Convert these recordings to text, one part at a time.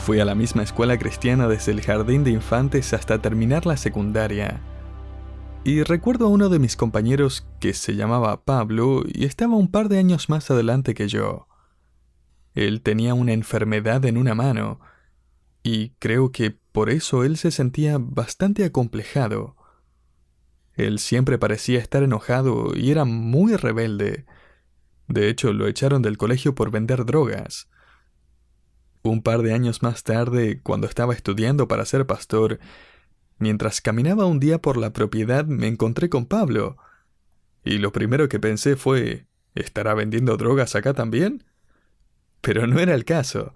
Fui a la misma escuela cristiana desde el jardín de infantes hasta terminar la secundaria. Y recuerdo a uno de mis compañeros que se llamaba Pablo y estaba un par de años más adelante que yo. Él tenía una enfermedad en una mano, y creo que por eso él se sentía bastante acomplejado. Él siempre parecía estar enojado y era muy rebelde. De hecho, lo echaron del colegio por vender drogas. Un par de años más tarde, cuando estaba estudiando para ser pastor, mientras caminaba un día por la propiedad me encontré con Pablo. Y lo primero que pensé fue, ¿estará vendiendo drogas acá también? Pero no era el caso.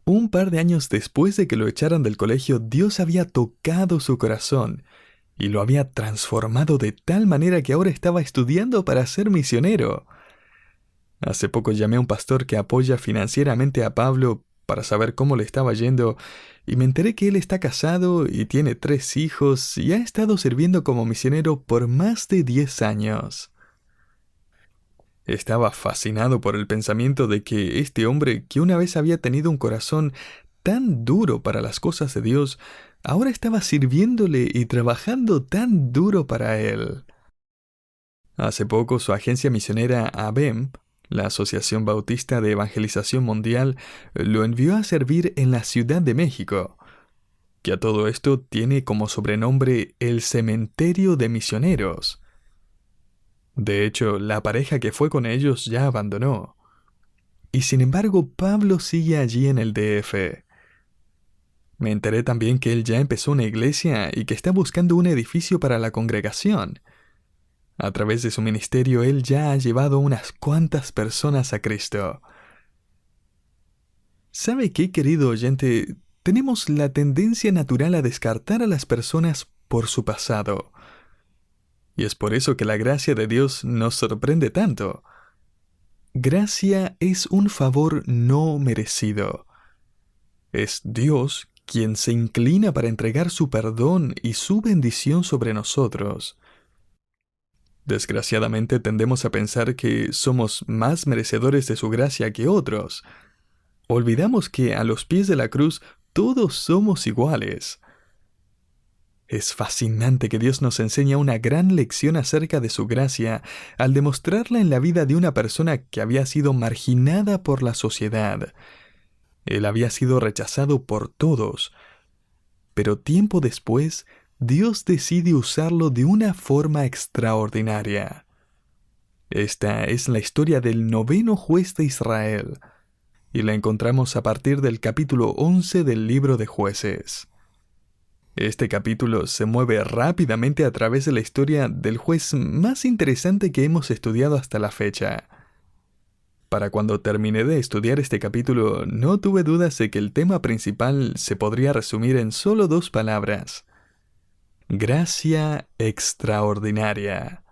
Un par de años después de que lo echaran del colegio, Dios había tocado su corazón y lo había transformado de tal manera que ahora estaba estudiando para ser misionero. Hace poco llamé a un pastor que apoya financieramente a Pablo para saber cómo le estaba yendo, y me enteré que él está casado y tiene 3 hijos y ha estado sirviendo como misionero por más de 10 años. Estaba fascinado por el pensamiento de que este hombre, que una vez había tenido un corazón tan duro para las cosas de Dios, ahora estaba sirviéndole y trabajando tan duro para él. Hace poco su agencia misionera ABEM, la Asociación Bautista de Evangelización Mundial, lo envió a servir en la Ciudad de México, que a todo esto tiene como sobrenombre el Cementerio de Misioneros. De hecho, la pareja que fue con ellos ya abandonó. Y sin embargo, Pablo sigue allí en el DF. Me enteré también que él ya empezó una iglesia y que está buscando un edificio para la congregación. A través de su ministerio, él ya ha llevado unas cuantas personas a Cristo. ¿Sabe qué, querido oyente? Tenemos la tendencia natural a descartar a las personas por su pasado. Y es por eso que la gracia de Dios nos sorprende tanto. Gracia es un favor no merecido. Es Dios quien se inclina para entregar su perdón y su bendición sobre nosotros. Desgraciadamente tendemos a pensar que somos más merecedores de su gracia que otros. Olvidamos que a los pies de la cruz todos somos iguales. Es fascinante que Dios nos enseña una gran lección acerca de su gracia al demostrarla en la vida de una persona que había sido marginada por la sociedad. Él había sido rechazado por todos, pero tiempo después, Dios decide usarlo de una forma extraordinaria. Esta es la historia del 9º juez de Israel, y la encontramos a partir del capítulo 11 del libro de Jueces. Este capítulo se mueve rápidamente a través de la historia del juez más interesante que hemos estudiado hasta la fecha. Para cuando terminé de estudiar este capítulo, no tuve dudas de que el tema principal se podría resumir en solo 2 palabras: gracia extraordinaria.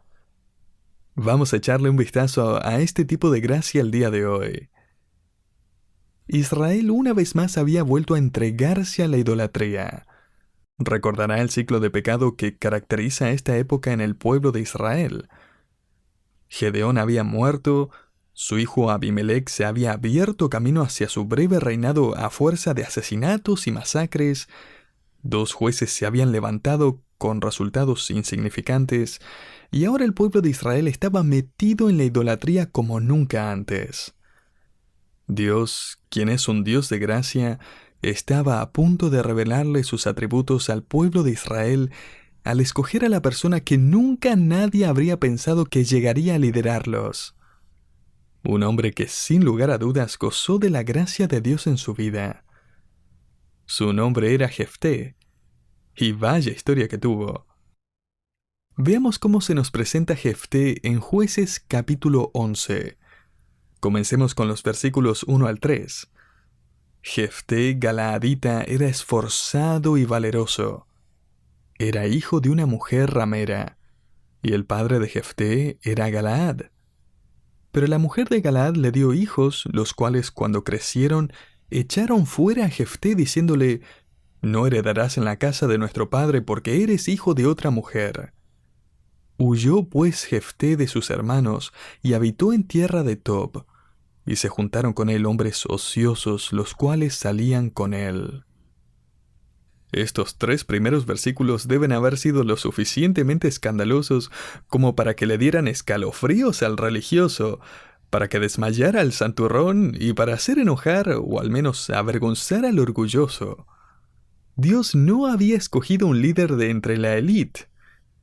Vamos a echarle un vistazo a este tipo de gracia el día de hoy. Israel una vez más había vuelto a entregarse a la idolatría. Recordará el ciclo de pecado que caracteriza esta época en el pueblo de Israel. Gedeón había muerto, su hijo Abimelec se había abierto camino hacia su breve reinado a fuerza de asesinatos y masacres, 2 jueces se habían levantado con resultados insignificantes, y ahora el pueblo de Israel estaba metido en la idolatría como nunca antes. Dios, quien es un Dios de gracia, estaba a punto de revelarle sus atributos al pueblo de Israel al escoger a la persona que nunca nadie habría pensado que llegaría a liderarlos. Un hombre que sin lugar a dudas gozó de la gracia de Dios en su vida. Su nombre era Jefté, y vaya historia que tuvo. Veamos cómo se nos presenta Jefté en Jueces capítulo 11. Comencemos con los versículos 1 al 3. Jefté Galaadita era esforzado y valeroso. Era hijo de una mujer ramera, y el padre de Jefté era Galaad. Pero la mujer de Galaad le dio hijos, los cuales cuando crecieron, echaron fuera a Jefté diciéndole: «No heredarás en la casa de nuestro padre porque eres hijo de otra mujer». Huyó pues Jefté de sus hermanos y habitó en tierra de Tob, y se juntaron con él hombres ociosos, los cuales salían con él. Estos 3 primeros versículos deben haber sido lo suficientemente escandalosos como para que le dieran escalofríos al religioso, para que desmayara al santurrón y para hacer enojar o al menos avergonzar al orgulloso. Dios no había escogido un líder de entre la élite,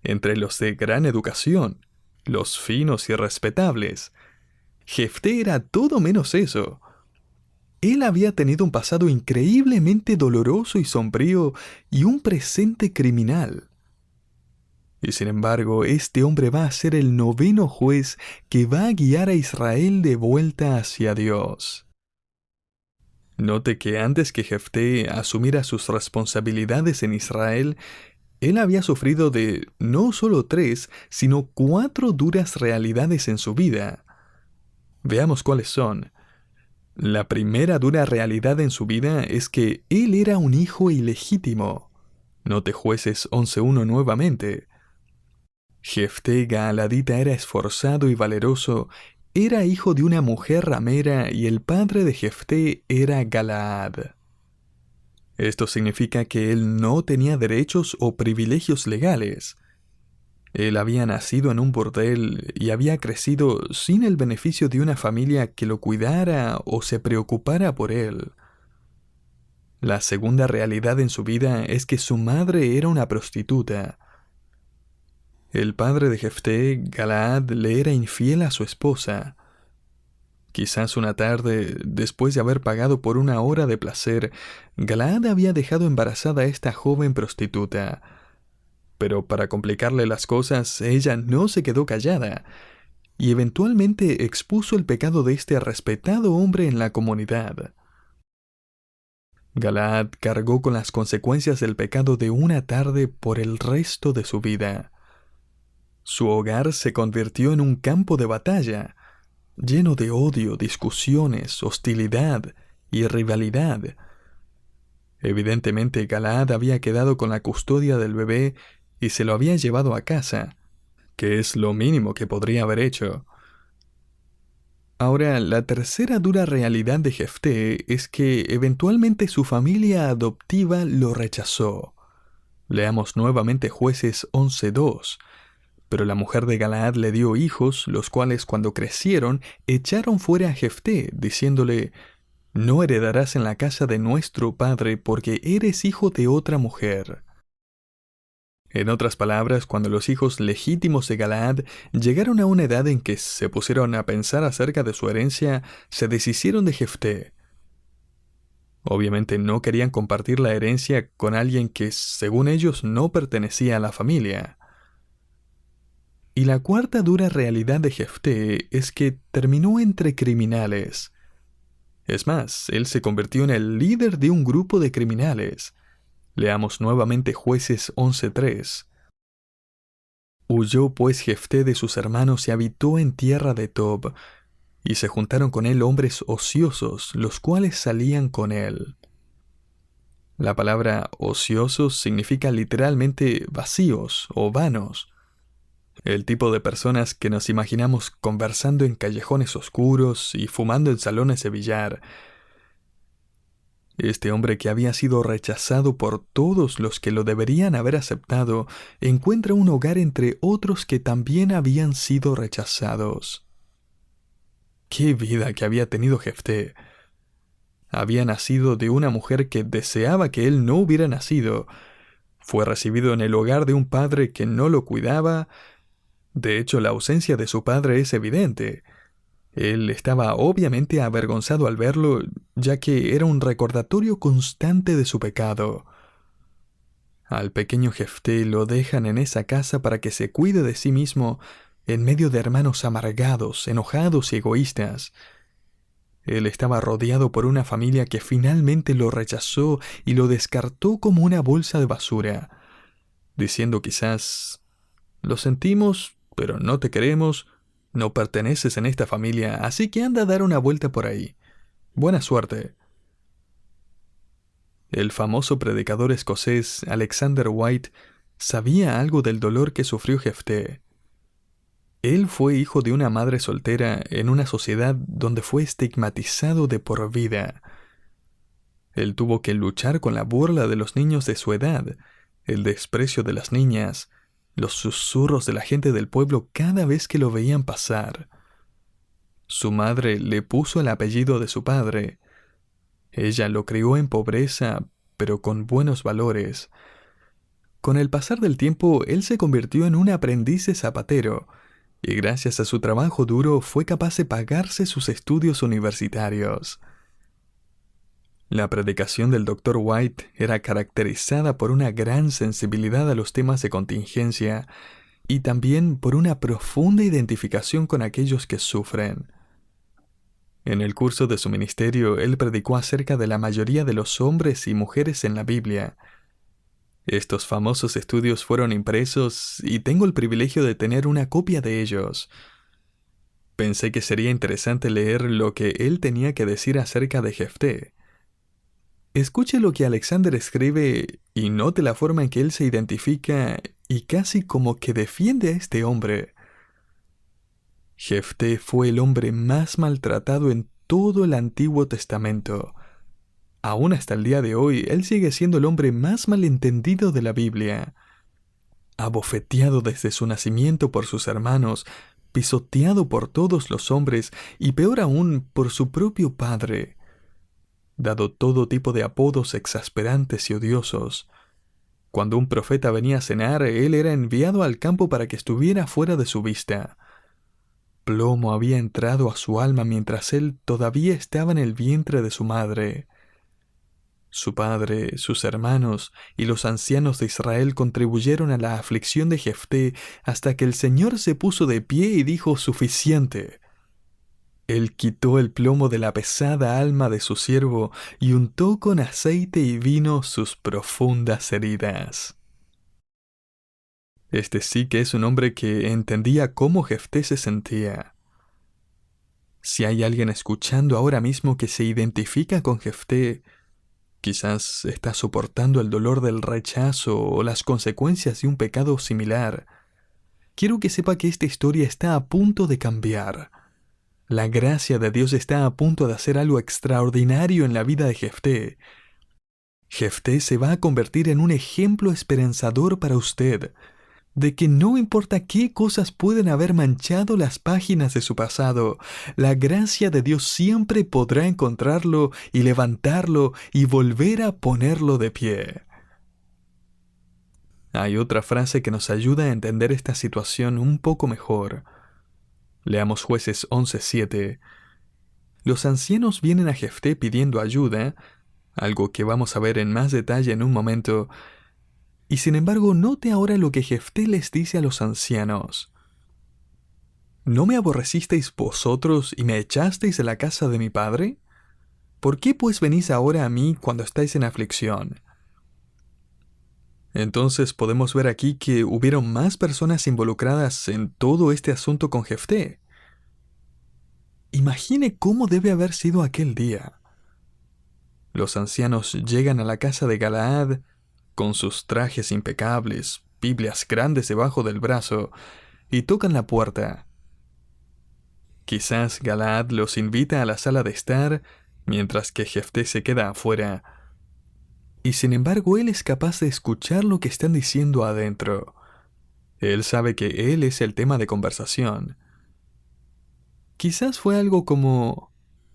entre los de gran educación, los finos y respetables. Jefté era todo menos eso. Él había tenido un pasado increíblemente doloroso y sombrío y un presente criminal. Y sin embargo, este hombre va a ser el 9º juez que va a guiar a Israel de vuelta hacia Dios. Note que antes que Jefté asumiera sus responsabilidades en Israel, él había sufrido de no solo 3, sino 4 duras realidades en su vida. Veamos cuáles son. La primera dura realidad en su vida es que él era un hijo ilegítimo. Note Jueces 11:1 nuevamente. Jefté Gaaladita era esforzado y valeroso, era hijo de una mujer ramera y el padre de Jefté era Galaad. Esto significa que él no tenía derechos o privilegios legales. Él había nacido en un burdel y había crecido sin el beneficio de una familia que lo cuidara o se preocupara por él. La segunda realidad en su vida es que su madre era una prostituta. El padre de Jefté, Galaad, le era infiel a su esposa. Quizás una tarde, después de haber pagado por una hora de placer, Galaad había dejado embarazada a esta joven prostituta. Pero para complicarle las cosas, ella no se quedó callada, y eventualmente expuso el pecado de este respetado hombre en la comunidad. Galaad cargó con las consecuencias del pecado de una tarde por el resto de su vida. Su hogar se convirtió en un campo de batalla, lleno de odio, discusiones, hostilidad y rivalidad. Evidentemente, Galaad había quedado con la custodia del bebé y se lo había llevado a casa, que es lo mínimo que podría haber hecho. Ahora, la tercera dura realidad de Jefté es que eventualmente su familia adoptiva lo rechazó. Leamos nuevamente Jueces 11:2. Pero la mujer de Galaad le dio hijos, los cuales cuando crecieron echaron fuera a Jefté, diciéndole: «No heredarás en la casa de nuestro padre porque eres hijo de otra mujer». En otras palabras, cuando los hijos legítimos de Galaad llegaron a una edad en que se pusieron a pensar acerca de su herencia, se deshicieron de Jefté. Obviamente no querían compartir la herencia con alguien que, según ellos, no pertenecía a la familia. Y la cuarta dura realidad de Jefté es que terminó entre criminales. Es más, él se convirtió en el líder de un grupo de criminales. Leamos nuevamente Jueces 11:3. Huyó pues Jefté de sus hermanos y habitó en tierra de Tob, y se juntaron con él hombres ociosos, los cuales salían con él. La palabra ociosos significa literalmente vacíos o vanos. El tipo de personas que nos imaginamos conversando en callejones oscuros y fumando en salones de billar. Este hombre que había sido rechazado por todos los que lo deberían haber aceptado, encuentra un hogar entre otros que también habían sido rechazados. ¡Qué vida que había tenido Jefté! Había nacido de una mujer que deseaba que él no hubiera nacido. Fue recibido en el hogar de un padre que no lo cuidaba. De hecho, la ausencia de su padre es evidente. Él estaba obviamente avergonzado al verlo, ya que era un recordatorio constante de su pecado. Al pequeño Jefté lo dejan en esa casa para que se cuide de sí mismo en medio de hermanos amargados, enojados y egoístas. Él estaba rodeado por una familia que finalmente lo rechazó y lo descartó como una bolsa de basura, diciendo quizás: «Lo sentimos, pero no te queremos, no perteneces en esta familia, así que anda a dar una vuelta por ahí. Buena suerte». El famoso predicador escocés Alexander White sabía algo del dolor que sufrió Jefté. Él fue hijo de una madre soltera en una sociedad donde fue estigmatizado de por vida. Él tuvo que luchar con la burla de los niños de su edad, el desprecio de las niñas, los susurros de la gente del pueblo cada vez que lo veían pasar. Su madre le puso el apellido de su padre. Ella lo crió en pobreza, pero con buenos valores. Con el pasar del tiempo, él se convirtió en un aprendiz de zapatero, y gracias a su trabajo duro fue capaz de pagarse sus estudios universitarios. La predicación del Dr. White era caracterizada por una gran sensibilidad a los temas de contingencia y también por una profunda identificación con aquellos que sufren. En el curso de su ministerio, él predicó acerca de la mayoría de los hombres y mujeres en la Biblia. Estos famosos estudios fueron impresos y tengo el privilegio de tener una copia de ellos. Pensé que sería interesante leer lo que él tenía que decir acerca de Jefté. Escuche lo que Alexander escribe y note la forma en que él se identifica y casi como que defiende a este hombre. Jefté fue el hombre más maltratado en todo el Antiguo Testamento. Aún hasta el día de hoy, él sigue siendo el hombre más malentendido de la Biblia. Abofeteado desde su nacimiento por sus hermanos, pisoteado por todos los hombres y peor aún por su propio padre. Dado todo tipo de apodos exasperantes y odiosos. Cuando un profeta venía a cenar, él era enviado al campo para que estuviera fuera de su vista. Plomo había entrado a su alma mientras él todavía estaba en el vientre de su madre. Su padre, sus hermanos y los ancianos de Israel contribuyeron a la aflicción de Jefté hasta que el Señor se puso de pie y dijo: «Suficiente». Él quitó el plomo de la pesada alma de su siervo y untó con aceite y vino sus profundas heridas. Este sí que es un hombre que entendía cómo Jefté se sentía. Si hay alguien escuchando ahora mismo que se identifica con Jefté, quizás está soportando el dolor del rechazo o las consecuencias de un pecado similar. Quiero que sepa que esta historia está a punto de cambiar. La gracia de Dios está a punto de hacer algo extraordinario en la vida de Jefté. Jefté se va a convertir en un ejemplo esperanzador para usted, de que no importa qué cosas pueden haber manchado las páginas de su pasado, la gracia de Dios siempre podrá encontrarlo y levantarlo y volver a ponerlo de pie. Hay otra frase que nos ayuda a entender esta situación un poco mejor. Leamos Jueces 11:7. Los ancianos vienen a Jefté pidiendo ayuda, algo que vamos a ver en más detalle en un momento. Y sin embargo, note ahora lo que Jefté les dice a los ancianos. ¿No me aborrecisteis vosotros y me echasteis de la casa de mi padre? ¿Por qué pues venís ahora a mí cuando estáis en aflicción? Entonces podemos ver aquí que hubieron más personas involucradas en todo este asunto con Jefté. Imagine cómo debe haber sido aquel día. Los ancianos llegan a la casa de Galaad con sus trajes impecables, Biblias grandes debajo del brazo, y tocan la puerta. Quizás Galaad los invita a la sala de estar, mientras que Jefté se queda afuera. Y sin embargo, él es capaz de escuchar lo que están diciendo adentro. Él sabe que él es el tema de conversación. Quizás fue algo como: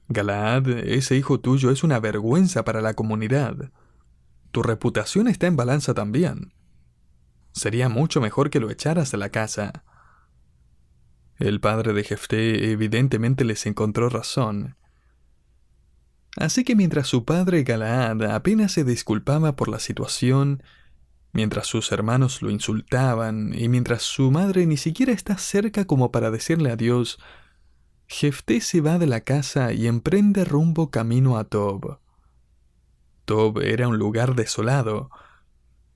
«Galaad, ese hijo tuyo es una vergüenza para la comunidad. Tu reputación está en balanza también. Sería mucho mejor que lo echaras de la casa». El padre de Jefté evidentemente les encontró razón. Así que mientras su padre Galaad apenas se disculpaba por la situación, mientras sus hermanos lo insultaban y mientras su madre ni siquiera está cerca como para decirle adiós, Jefté se va de la casa y emprende rumbo camino a Tob. Tob era un lugar desolado.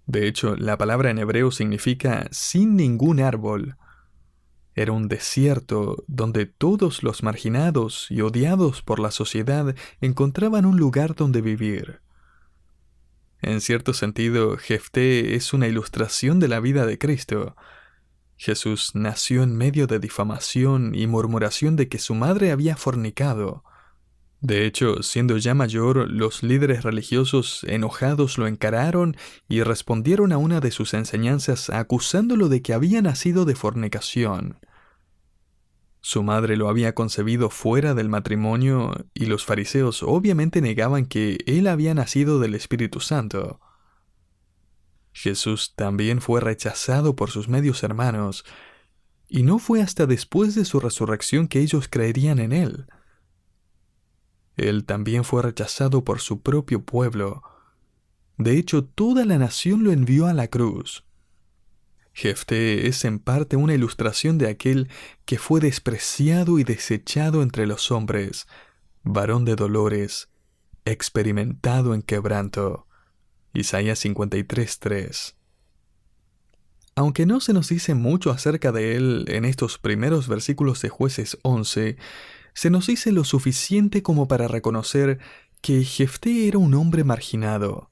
De hecho, la palabra en hebreo significa sin ningún árbol. Era un desierto donde todos los marginados y odiados por la sociedad encontraban un lugar donde vivir. En cierto sentido, Jefté es una ilustración de la vida de Cristo. Jesús nació en medio de difamación y murmuración de que su madre había fornicado. De hecho, siendo ya mayor, los líderes religiosos enojados lo encararon y respondieron a una de sus enseñanzas acusándolo de que había nacido de fornicación. Su madre lo había concebido fuera del matrimonio y los fariseos obviamente negaban que él había nacido del Espíritu Santo. Jesús también fue rechazado por sus medios hermanos, y no fue hasta después de su resurrección que ellos creerían en él. Él también fue rechazado por su propio pueblo. De hecho, toda la nación lo envió a la cruz. Jefté es en parte una ilustración de aquel que fue despreciado y desechado entre los hombres, varón de dolores, experimentado en quebranto. Isaías 53:3. Aunque no se nos dice mucho acerca de él en estos primeros versículos de Jueces 11, se nos dice lo suficiente como para reconocer que Jefté era un hombre marginado.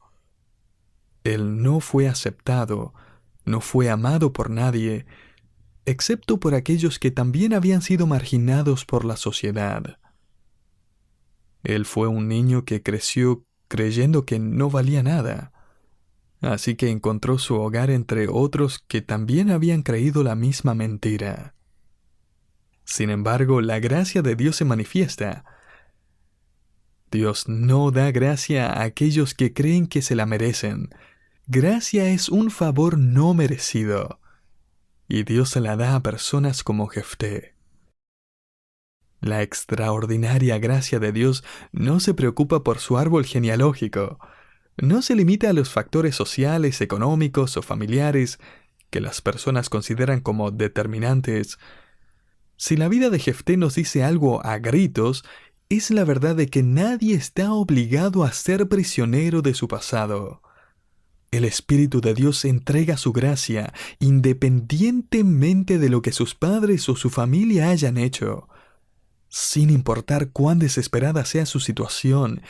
Él no fue aceptado, no fue amado por nadie, excepto por aquellos que también habían sido marginados por la sociedad. Él fue un niño que creció creyendo que no valía nada, así que encontró su hogar entre otros que también habían creído la misma mentira. Sin embargo, la gracia de Dios se manifiesta. Dios no da gracia a aquellos que creen que se la merecen. Gracia es un favor no merecido, y Dios se la da a personas como Jefté. La extraordinaria gracia de Dios no se preocupa por su árbol genealógico, no se limita a los factores sociales, económicos o familiares que las personas consideran como determinantes. Si la vida de Jefté nos dice algo a gritos, es la verdad de que nadie está obligado a ser prisionero de su pasado. El Espíritu de Dios entrega su gracia independientemente de lo que sus padres o su familia hayan hecho. Sin importar cuán desesperada sea su situación,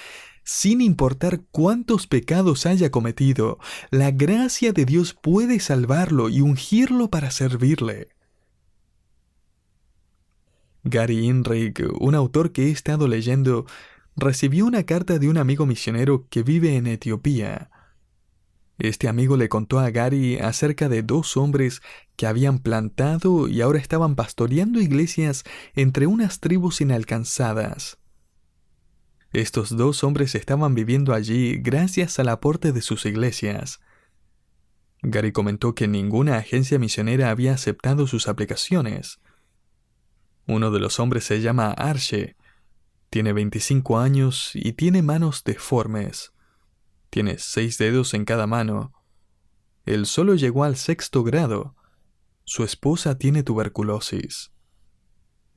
sin importar cuántos pecados haya cometido, la gracia de Dios puede salvarlo y ungirlo para servirle. Gary Inrig, un autor que he estado leyendo, recibió una carta de un amigo misionero que vive en Etiopía. Este amigo le contó a Gary acerca de dos hombres que habían plantado y ahora estaban pastoreando iglesias entre unas tribus inalcanzadas. Estos dos hombres estaban viviendo allí gracias al aporte de sus iglesias. Gary comentó que ninguna agencia misionera había aceptado sus aplicaciones. Uno de los hombres se llama Arche, tiene 25 años y tiene manos deformes. Tiene 6 dedos en cada mano. Él solo llegó al 6º grado. Su esposa tiene tuberculosis.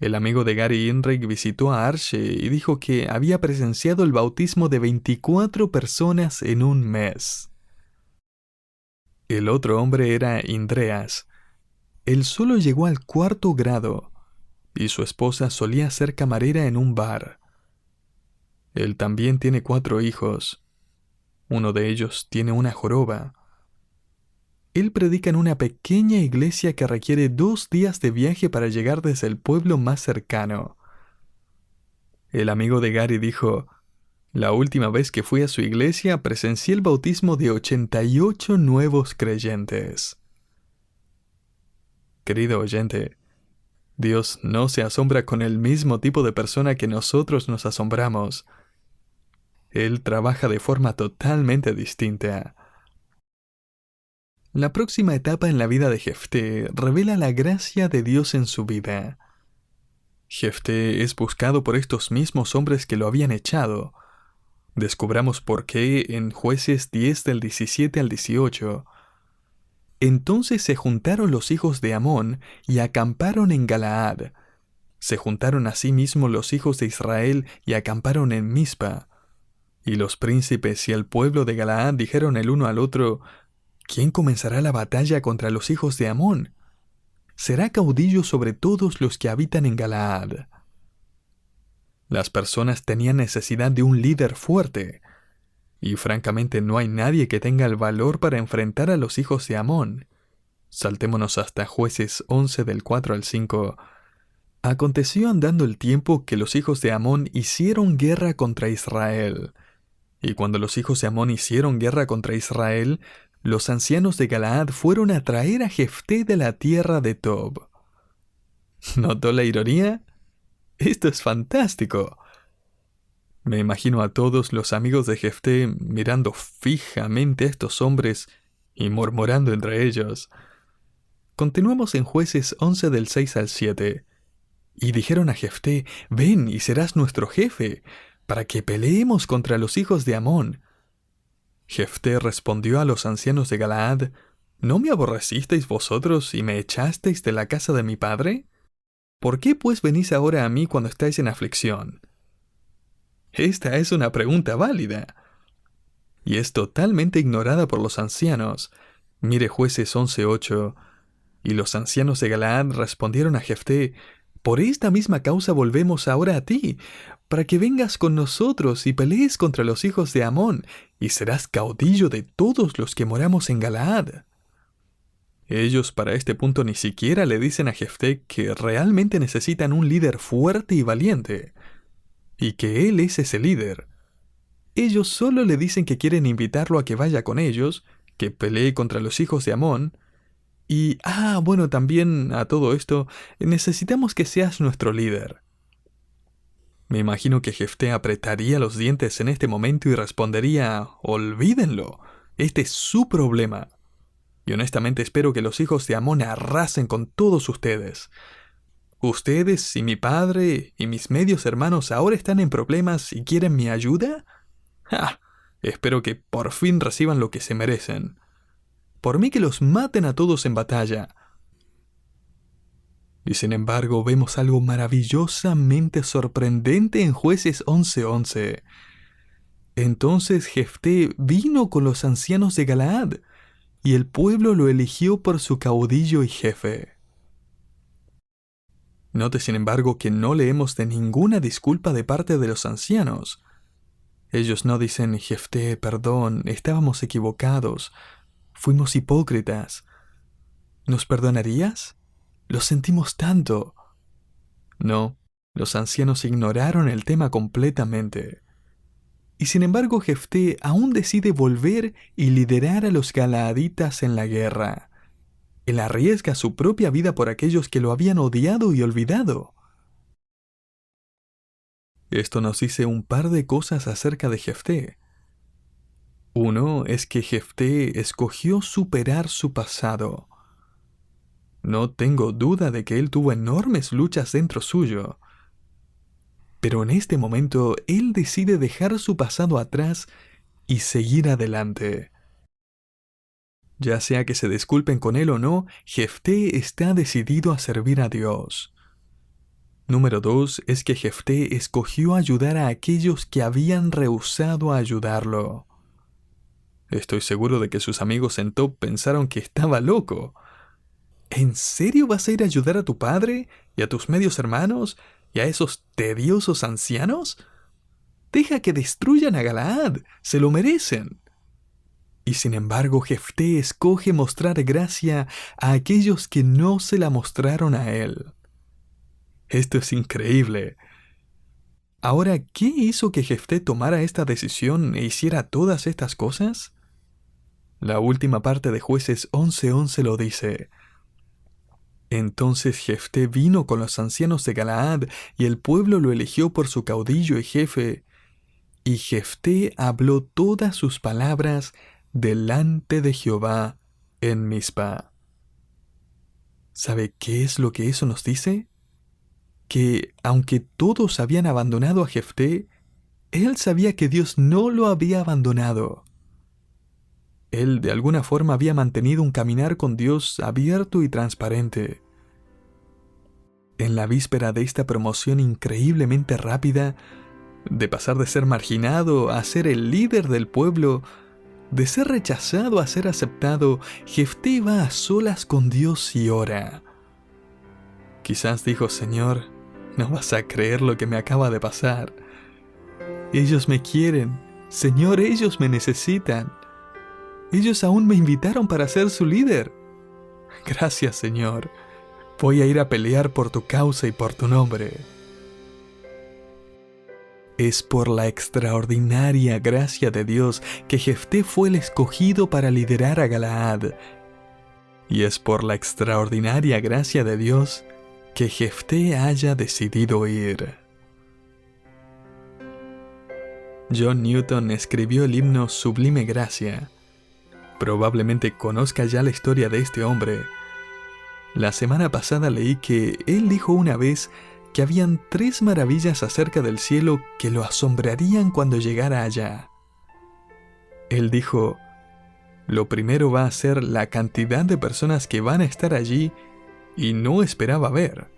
El amigo de Gary Inrig visitó a Arche y dijo que había presenciado el bautismo de 24 personas en un mes. El otro hombre era Indreas. Él solo llegó al 4º grado y su esposa solía ser camarera en un bar. Él también tiene 4 hijos. Uno de ellos tiene una joroba. Él predica en una pequeña iglesia que requiere 2 días de viaje para llegar desde el pueblo más cercano. El amigo de Gary dijo: la última vez que fui a su iglesia presencié el bautismo de 88 nuevos creyentes. Querido oyente, Dios no se asombra con el mismo tipo de persona que nosotros nos asombramos. Él trabaja de forma totalmente distinta. La próxima etapa en la vida de Jefté revela la gracia de Dios en su vida. Jefté es buscado por estos mismos hombres que lo habían echado. Descubramos por qué en Jueces 10 del 17 al 18. Entonces se juntaron los hijos de Amón y acamparon en Galaad. Se juntaron asimismo los hijos de Israel y acamparon en Mizpa. Y los príncipes y el pueblo de Galaad dijeron el uno al otro: ¿quién comenzará la batalla contra los hijos de Amón? Será caudillo sobre todos los que habitan en Galaad. Las personas tenían necesidad de un líder fuerte, y francamente no hay nadie que tenga el valor para enfrentar a los hijos de Amón. Saltémonos hasta Jueces 11 del 4 al 5. Aconteció andando el tiempo que los hijos de Amón hicieron guerra contra Israel. Y cuando los hijos de Amón hicieron guerra contra Israel, los ancianos de Galaad fueron a traer a Jefté de la tierra de Tob. ¿Notó la ironía? Esto es fantástico. Me imagino a todos los amigos de Jefté mirando fijamente a estos hombres y murmurando entre ellos. Continuamos en Jueces 11 del 6 al 7. Y dijeron a Jefté: ven y serás nuestro jefe, para que peleemos contra los hijos de Amón. Jefté respondió a los ancianos de Galaad: ¿no me aborrecisteis vosotros y me echasteis de la casa de mi padre? ¿Por qué pues venís ahora a mí cuando estáis en aflicción? Esta es una pregunta válida, y es totalmente ignorada por los ancianos. Mire Jueces 11:8. Y los ancianos de Galaad respondieron a Jefté: por esta misma causa volvemos ahora a ti, para que vengas con nosotros y pelees contra los hijos de Amón, y serás caudillo de todos los que moramos en Galaad. Ellos para este punto ni siquiera le dicen a Jefté que realmente necesitan un líder fuerte y valiente, y que él es ese líder. Ellos solo le dicen que quieren invitarlo a que vaya con ellos, que pelee contra los hijos de Amón, y, bueno, también a todo esto, necesitamos que seas nuestro líder. Me imagino que Jefté apretaría los dientes en este momento y respondería: olvídenlo, este es su problema. Y honestamente espero que los hijos de Amón arrasen con todos ustedes. ¿Ustedes y mi padre y mis medios hermanos ahora están en problemas y quieren mi ayuda? Espero que por fin reciban lo que se merecen. Por mí que los maten a todos en batalla. Y sin embargo vemos algo maravillosamente sorprendente en Jueces 11:11. Entonces Jefté vino con los ancianos de Galaad, y el pueblo lo eligió por su caudillo y jefe. Note sin embargo que no leemos de ninguna disculpa de parte de los ancianos. Ellos no dicen: Jefté, perdón, estábamos equivocados, fuimos hipócritas. ¿Nos perdonarías? Lo sentimos tanto. No, los ancianos ignoraron el tema completamente. Y sin embargo Jefté aún decide volver y liderar a los galaaditas en la guerra. Él arriesga su propia vida por aquellos que lo habían odiado y olvidado. Esto nos dice un par de cosas acerca de Jefté. Uno es que Jefté escogió superar su pasado. No tengo duda de que él tuvo enormes luchas dentro suyo. Pero en este momento él decide dejar su pasado atrás y seguir adelante. Ya sea que se disculpen con él o no, Jefté está decidido a servir a Dios. Número 2 es que Jefté escogió ayudar a aquellos que habían rehusado a ayudarlo. Estoy seguro de que sus amigos en Tob pensaron que estaba loco. ¿En serio vas a ir a ayudar a tu padre y a tus medios hermanos y a esos tediosos ancianos? Deja que destruyan a Galaad, se lo merecen. Y sin embargo Jefté escoge mostrar gracia a aquellos que no se la mostraron a él. Esto es increíble. Ahora, ¿qué hizo que Jefté tomara esta decisión e hiciera todas estas cosas? La última parte de Jueces 11:11 lo dice. Entonces Jefté vino con los ancianos de Galaad, y el pueblo lo eligió por su caudillo y jefe. Y Jefté habló todas sus palabras delante de Jehová en Mizpa. ¿Sabe qué es lo que eso nos dice? Que aunque todos habían abandonado a Jefté, él sabía que Dios no lo había abandonado. Él de alguna forma había mantenido un caminar con Dios abierto y transparente. En la víspera de esta promoción increíblemente rápida, de pasar de ser marginado a ser el líder del pueblo, de ser rechazado a ser aceptado, Jefté va a solas con Dios y ora. Quizás dijo: Señor, no vas a creer lo que me acaba de pasar. Ellos me quieren, Señor, ellos me necesitan. Ellos aún me invitaron para ser su líder. Gracias, Señor. Voy a ir a pelear por tu causa y por tu nombre. Es por la extraordinaria gracia de Dios que Jefté fue el escogido para liderar a Galaad. Y es por la extraordinaria gracia de Dios que Jefté haya decidido ir. John Newton escribió el himno Sublime Gracia. Probablemente conozca ya la historia de este hombre. La semana pasada leí que él dijo una vez que habían 3 maravillas acerca del cielo que lo asombrarían cuando llegara allá. Él dijo, lo primero va a ser la cantidad de personas que van a estar allí y no esperaba ver.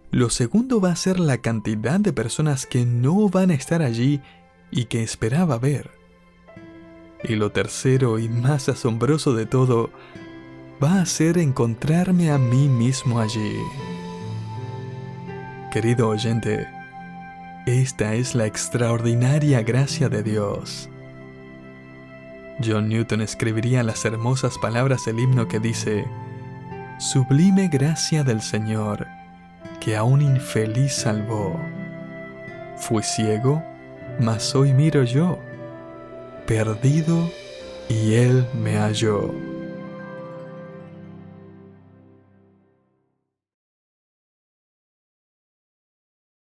Lo segundo va a ser la cantidad de personas que no van a estar allí y que esperaba ver. Y lo tercero y más asombroso de todo, va a ser encontrarme a mí mismo allí. Querido oyente, esta es la extraordinaria gracia de Dios. John Newton escribiría las hermosas palabras del himno que dice: Sublime gracia del Señor, que a un infeliz salvó. Fui ciego, mas hoy miro yo, perdido, y Él me halló.